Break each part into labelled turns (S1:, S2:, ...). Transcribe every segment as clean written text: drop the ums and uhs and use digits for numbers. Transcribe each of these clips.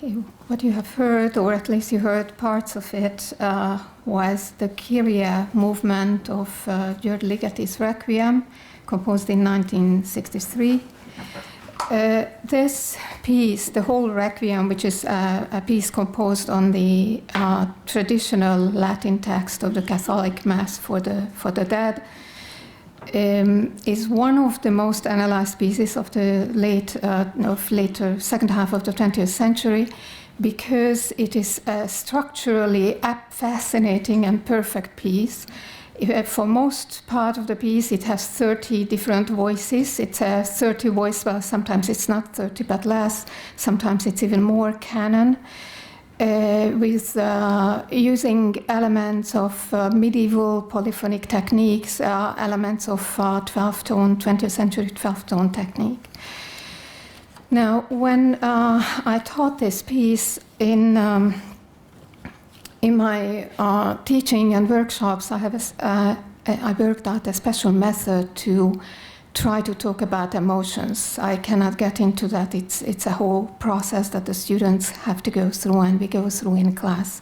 S1: Okay, what you have heard, or at least you heard parts of it, was the Kyrie movement of György Ligeti's Requiem, composed in 1963. This piece, the whole Requiem, which is a piece composed on the traditional Latin text of the Catholic Mass for the dead, is one of the most analyzed pieces of the later second half of the 20th century, because it is a structurally fascinating and perfect piece. For most part of the piece, it has 30 different voices. It's a 30 voice, well, sometimes it's not 30, but less. Sometimes it's even more canon, with using elements of medieval polyphonic techniques, elements of 12-tone, 20th century 12-tone technique. Now, when I taught this piece in my teaching and workshops, I worked out a special method to try to talk about emotions. I cannot get into that. It's a whole process that the students have to go through and we go through in class.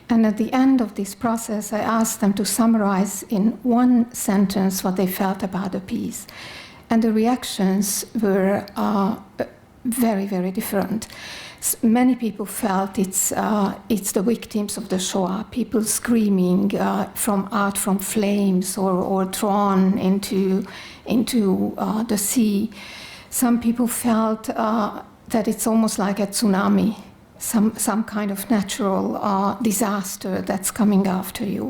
S1: And at the end of this process, I asked them to summarize in one sentence what they felt about the piece. And the reactions were very, very different. Many people felt it's the victims of the Shoah, people screaming out from flames or drawn into the sea. Some people felt that it's almost like a tsunami, some kind of natural disaster that's coming after you.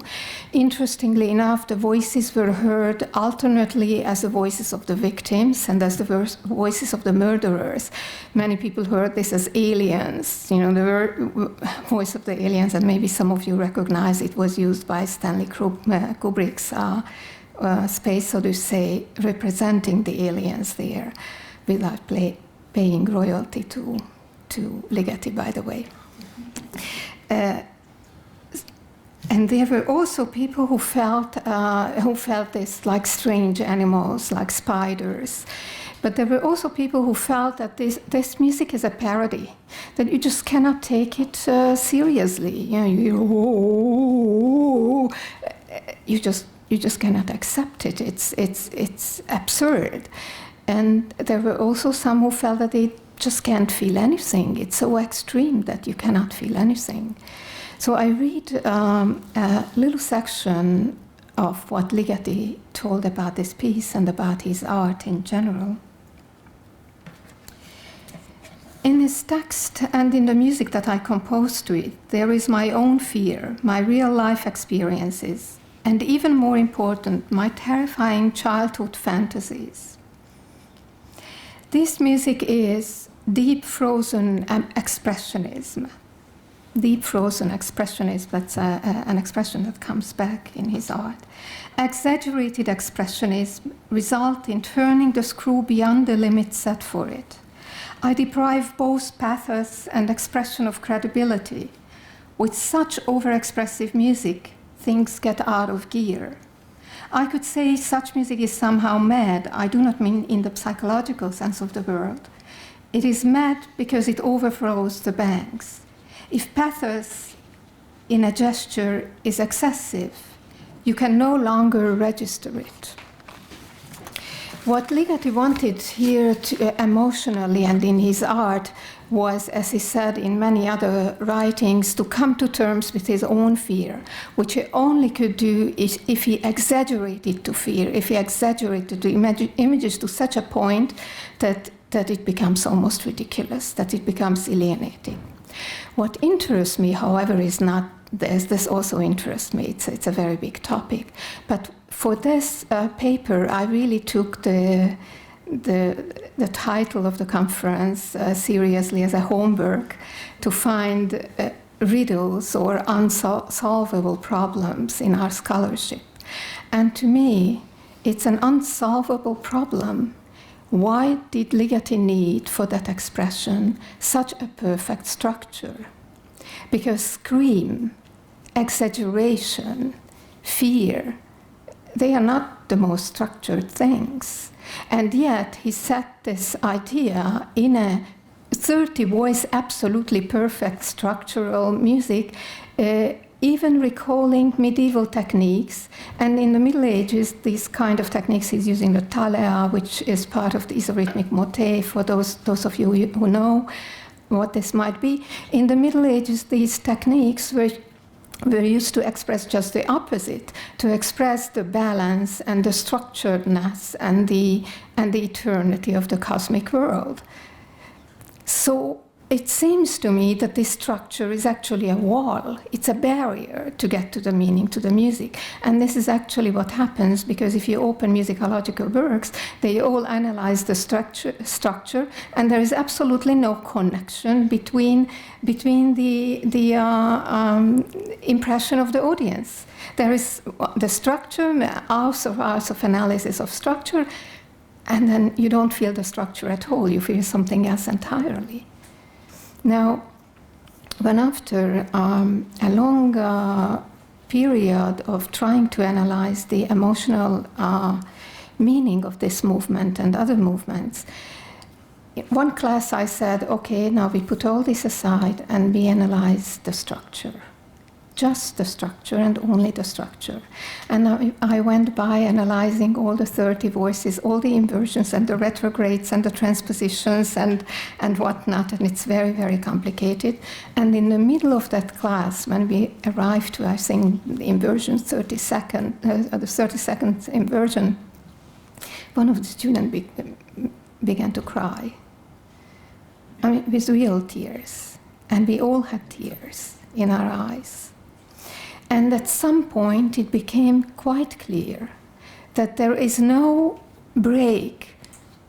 S1: Interestingly enough, the voices were heard alternately as the voices of the victims and as the voices of the murderers. Many people heard this as aliens, the voice of the aliens, and maybe some of you recognize it was used by Stanley Kubrick's Space Odyssey, representing the aliens there without paying royalty to Ligeti, by the way. And there were also people who felt this like strange animals, like spiders. But there were also people who felt that this music is a parody, that you just cannot take it seriously. You hear, you just cannot accept it. It's absurd. And there were also some who felt that they just can't feel anything. It's so extreme that you cannot feel anything. So I read a little section of what Ligeti told about this piece and about his art in general. In his text and in the music that I composed to it, there is my own fear, my real life experiences, and even more important, my terrifying childhood fantasies. This music is deep frozen expressionism. Deep frozen expressionism, that's an expression that comes back in his art. Exaggerated expressionism results in turning the screw beyond the limits set for it. I deprive both pathos and expression of credibility. With such overexpressive music, things get out of gear. I could say such music is somehow mad. I do not mean in the psychological sense of the word. It is mad because it overflows the banks. If pathos in a gesture is excessive, you can no longer register it. What Ligeti wanted here emotionally and in his art was, as he said in many other writings, to come to terms with his own fear, which he only could do if he exaggerated to fear, if he exaggerated the images to such a point that it becomes almost ridiculous, that it becomes alienating. What interests me, however, is not this also interests me. It's a very big topic. But for this paper, I really took the title of the conference seriously as a homework to find riddles or unsolvable problems in our scholarship. And to me, it's an unsolvable problem. Why did Ligeti need for that expression such a perfect structure? Because scream, exaggeration, fear, they are not the most structured things. And yet he set this idea in a 30-voice, absolutely perfect structural music, even recalling medieval techniques. And in the Middle Ages, these kind of techniques, he's using the talea, which is part of the isorhythmic motet, for those of you who know what this might be. In the Middle Ages, these techniques were used to express just the opposite, to express the balance and the structuredness and the eternity of the cosmic world. So it seems to me that this structure is actually a wall. It's a barrier to get to the meaning, to the music. And this is actually what happens, because if you open musicological works, they all analyze the structure, and there is absolutely no connection between the impression of the audience. There is the structure, hours of analysis of structure, and then you don't feel the structure at all. You feel something else entirely. Now, when after a long period of trying to analyze the emotional meaning of this movement and other movements, in one class I said, okay, now we put all this aside and we analyze the structure. Just the structure and only the structure. And I went by analyzing all the 30 voices, all the inversions and the retrogrades and the transpositions and whatnot, and it's very, very complicated. And in the middle of that class, when we arrived to, I think, the inversion 32nd, the 32nd inversion, one of the students began to cry. I mean, with real tears. And we all had tears in our eyes. And at some point, it became quite clear that there is no break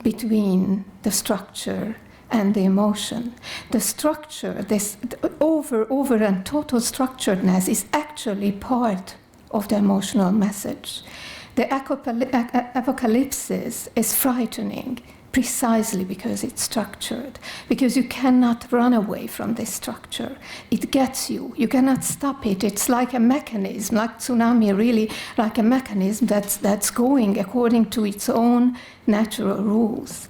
S1: between the structure and the emotion. The structure, this over and total structuredness, is actually part of the emotional message. The apocalypse is frightening precisely because it's structured, because you cannot run away from this structure. It gets you. You cannot stop it. It's like a mechanism, like tsunami, really like a mechanism that's going according to its own natural rules.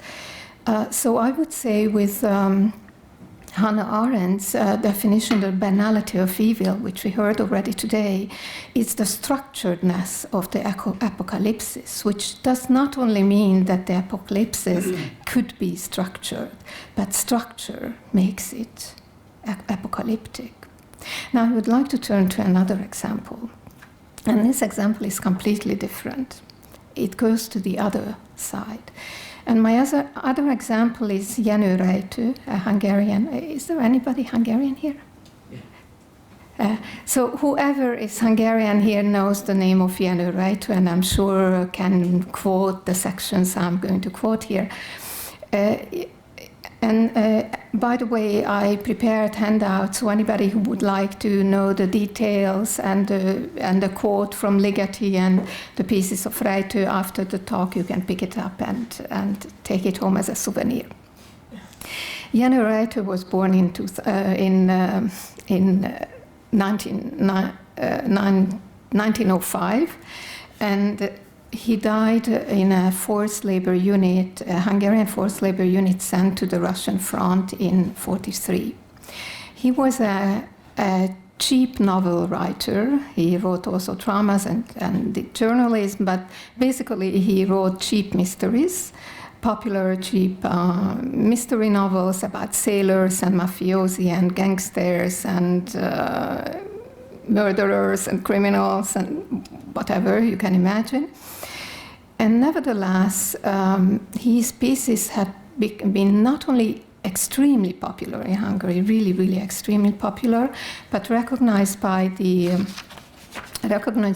S1: So I would say with Hannah Arendt's definition of banality of evil, which we heard already today, is the structuredness of the apocalypse, which does not only mean that the apocalypse could be structured, but structure makes it apocalyptic. Now, I would like to turn to another example. And this example is completely different. It goes to the other side. And my other example is Jenő Rejtő, a Hungarian. Is there anybody Hungarian here? Yeah. So whoever is Hungarian here knows the name of Jenő Rejtő, and I'm sure can quote the sections I'm going to quote here. By the way, I prepared handouts, so anybody who would like to know the details and the quote from Ligeti and the pieces of Rejtő after the talk, you can pick it up and take it home as a souvenir. Jenő Rejtő was born in 1905, and he died in a forced labor unit, a Hungarian forced labor unit sent to the Russian front in 1943. He was a cheap novel writer. He wrote also dramas and did journalism, but basically he wrote cheap mysteries, popular cheap mystery novels about sailors and mafiosi and gangsters and murderers and criminals and whatever you can imagine. And nevertheless, his pieces have been not only extremely popular in Hungary, really, really extremely popular, but recognized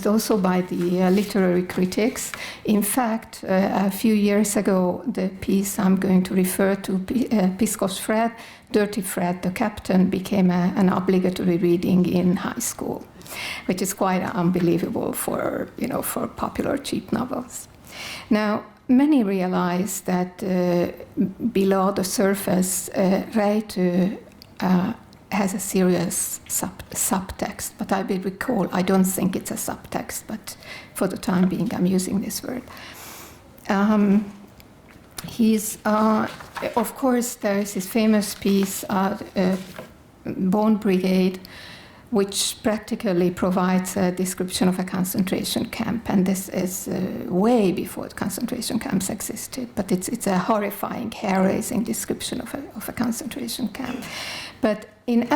S1: also by the literary critics. In fact, a few years ago, the piece I'm going to refer to, Piszkos Fred, Dirty Fred, the Captain, became an obligatory reading in high school, which is quite unbelievable for popular cheap novels. Now, many realize that below the surface, Rejtő has a serious subtext, but I will recall, I don't think it's a subtext, but for the time being, I'm using this word. Of course, there is his famous piece, Bone Brigade, which practically provides a description of a concentration camp. And this is way before concentration camps existed, but it's a horrifying, hair-raising description of a concentration camp. But in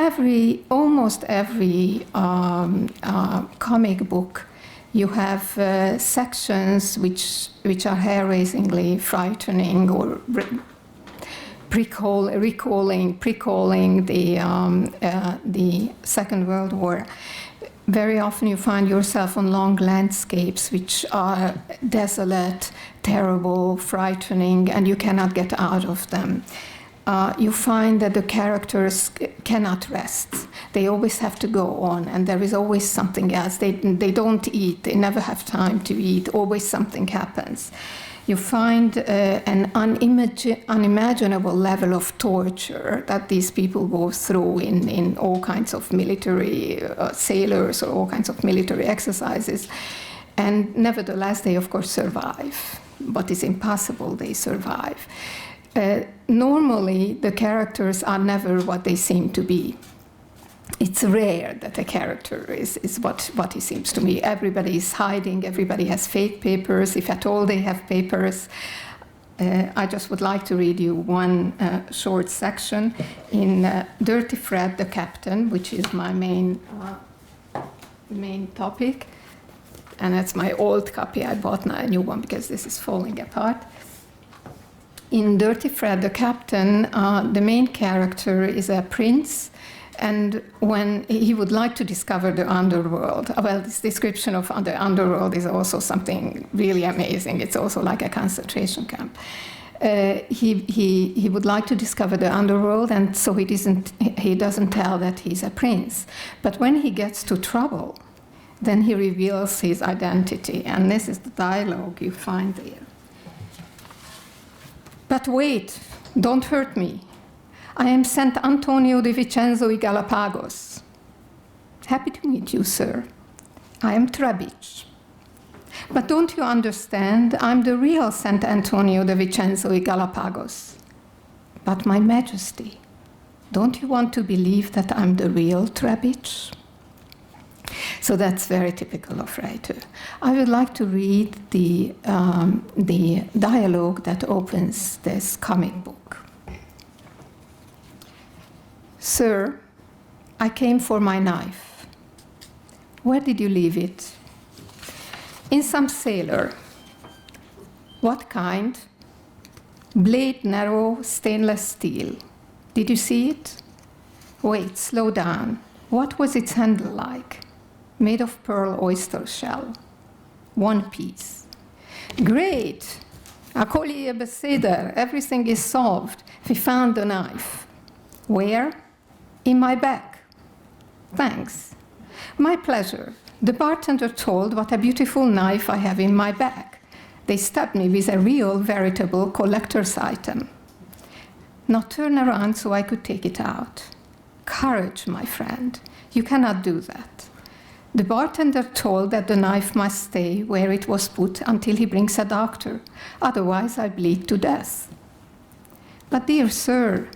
S1: almost every comic book, you have sections which are hair-raisingly frightening or recalling the Second World War. Very often you find yourself on long landscapes which are desolate, terrible, frightening, and you cannot get out of them. You find that the characters cannot rest. They always have to go on, and there is always something else. They don't eat. They never have time to eat. Always something happens. You find an unimaginable level of torture that these people go through in all kinds of military sailors or all kinds of military exercises. And nevertheless, they, of course, survive. But it's impossible they survive. Normally, the characters are never what they seem to be. It's rare that a character is what he seems to be. Everybody is hiding, everybody has fake papers, if at all they have papers. I just would like to read you one short section in Dirty Fred, the Captain, which is my main topic. And that's my old copy. I bought now a new one because this is falling apart. In Dirty Fred, the Captain, the main character is a prince. And when he would like to discover the underworld, well, this description of the underworld is also something really amazing. It's also like a concentration camp. He would like to discover the underworld, and so he doesn't tell that he's a prince. But when he gets to trouble, then he reveals his identity, and this is the dialogue you find there. But wait, don't hurt me. I am Sant Antonio di Vincenzo y Galapagos. Happy to meet you, sir. I am Trebich. But don't you understand? I'm the real Sant Antonio di Vincenzo y Galapagos. But my majesty, Don't you want to believe that I'm the real Trebitsch? So that's very typical of Reiter. I would like to read the dialogue that opens this comic book. Sir, I came for my knife. Where did you leave it? In some sailor. What kind? Blade narrow, stainless steel. Did you see it? Wait, slow down. What was its handle like? Made of pearl oyster shell. One piece. Great! Akoli beseder, everything is solved. We found the knife. Where? In my bag. Thanks. My pleasure. The bartender told what a beautiful knife I have in my bag. They stabbed me with a real, veritable collector's item. Now turn around so I could take it out. Courage, my friend. You cannot do that. The bartender told that the knife must stay where it was put until he brings a doctor. Otherwise, I bleed to death. But dear sir,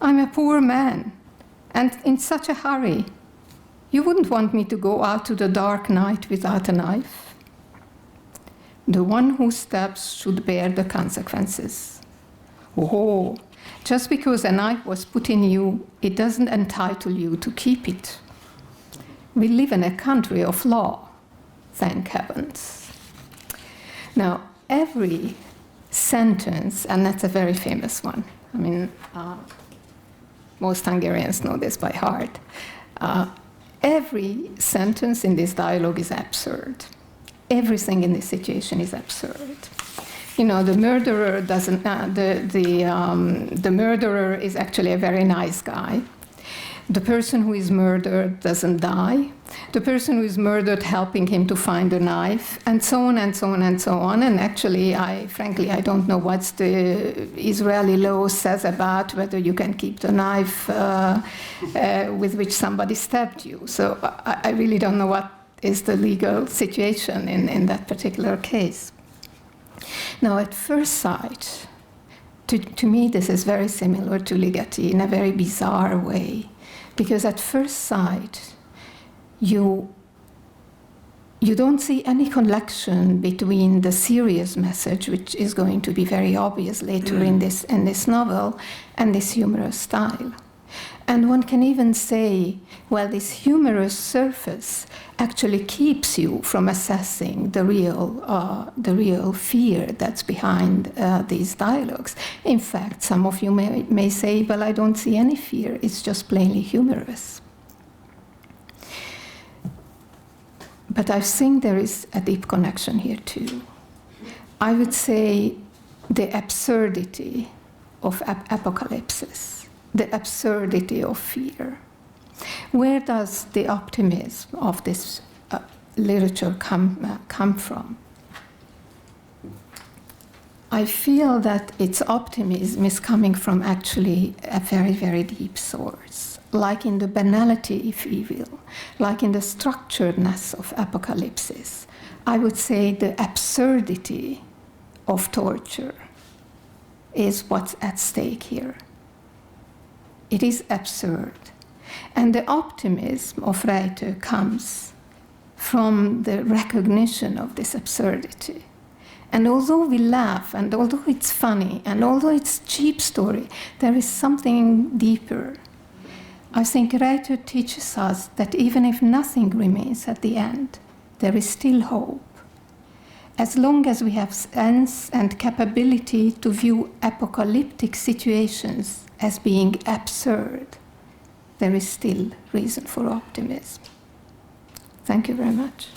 S1: I'm a poor man, and in such a hurry. You wouldn't want me to go out to the dark night without a knife? The one who stabs should bear the consequences. Oh, just because a knife was put in you, it doesn't entitle you to keep it. We live in a country of law, thank heavens. Now, every sentence, and that's a very famous one. I mean, most Hungarians know this by heart. Every sentence in this dialogue is absurd. Everything in this situation is absurd. You know, the murderer doesn't. The murderer is actually a very nice guy. The person who is murdered doesn't die. The person who is murdered helping him to find a knife, and so on and so on and so on. And actually, frankly, I don't know what the Israeli law says about whether you can keep the knife with which somebody stabbed you. So I really don't know what is the legal situation in that particular case. Now, at first sight, to me, this is very similar to Ligeti in a very bizarre way. Because at first sight, you don't see any connection between the serious message, which is going to be very obvious later in this novel, and this humorous style. And one can even say, well, this humorous surface actually keeps you from assessing the real fear that's behind these dialogues. In fact, some of you may say, well, I don't see any fear. It's just plainly humorous. But I think there is a deep connection here, too. I would say the absurdity of apocalypse, the absurdity of fear. Where does the optimism of this literature come from? I feel that its optimism is coming from actually a very, very deep source, like in the banality, if you will, like in the structuredness of apocalypse. I would say the absurdity of torture is what's at stake here. It is absurd. And the optimism of Reiter comes from the recognition of this absurdity. And although we laugh, and although it's funny, and although it's a cheap story, there is something deeper. I think Reiter teaches us that even if nothing remains at the end, there is still hope. As long as we have sense and capability to view apocalyptic situations as being absurd, there is still reason for optimism. Thank you very much.